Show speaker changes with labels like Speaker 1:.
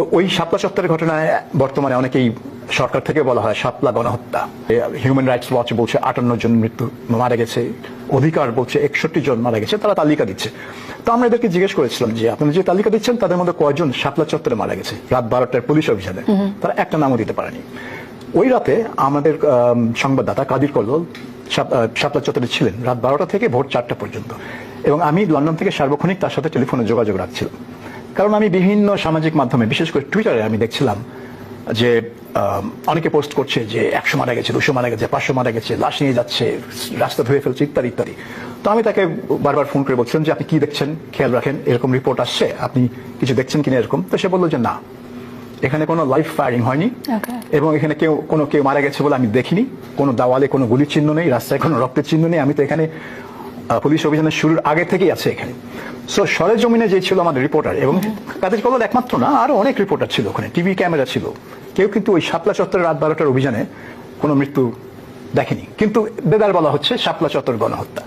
Speaker 1: তো ওই শাপলা চত্বরের ঘটনায় বর্তমানে অনেকেই সরকার থেকে বলা হয় শাপলা গণহত্যা। হিউম্যান রাইটস ওয়াচ বলছে 58 জন মারা গেছে, অধিকার বলছে 61 জন মারা গেছে, তারা তালিকা দিচ্ছে। তো আমরা এদেরকে জিজ্ঞেস করেছিলাম যে আপনারা যে তালিকা দিচ্ছেন তাদের মধ্যে কয়জন শাপলা চত্বরে মারা গেছে রাত 12টার পুলিশ অভিযানে? তারা একটা নামও দিতে পারেনি। ওই রাতে আমাদের সংবাদদাতা কাদির কল্লোল শাপলা চত্বরে ছিলেন রাত 12টা থেকে ভোর 4টা পর্যন্ত, এবং আমি লন্ডন থেকে সার্বক্ষণিক তার সাথে টেলিফোনে যোগাযোগ রাখছিলাম। কারণ আমি বিভিন্ন সামাজিক মাধ্যমে, বিশেষ করে টুইটারে আমি দেখছিলাম যে অনেকে পোস্ট করছে যে 100 মারা গেছে, 200 মারা গেছে, 500 মারা গেছে, লাশ নিয়ে যাচ্ছে, রাস্তা ধুয়ে ফেলছে, ইত্যাদি ইত্যাদি। তো আমি তাকে বারবার ফোন করে বলছিলাম যে আপনি কি দেখছেন, খেয়াল রাখেন, এরকম রিপোর্ট আসছে, আপনি কিছু দেখছেন কিনা এরকম। তো সে বললো যে না, এখানে কোনো লাইভ ফায়ারিং হয়নি, এবং এখানে কেউ মারা গেছে বলে আমি দেখিনি, কোনো দেওয়ালে কোনো গুলির চিহ্ন নেই, রাস্তায় কোনো রক্তের চিহ্ন নেই, আমি তো এখানে পুলিশ অভিযানের শুরুর আগে থেকেই আছে এখানে। সো সরেজমিনে যে ছিল আমাদের রিপোর্টার, এবং কাদের কল্লোল একমাত্র না, আরো অনেক রিপোর্টার ছিল ওখানে, টিভি ক্যামেরা ছিল, কেউ কিন্তু ওই শাপলা চত্বরের রাত 12টার অভিযানে কোনো মৃত্যু দেখেনি। কিন্তু বেদার বলা হচ্ছে শাপলা চত্বর গণহত্যা।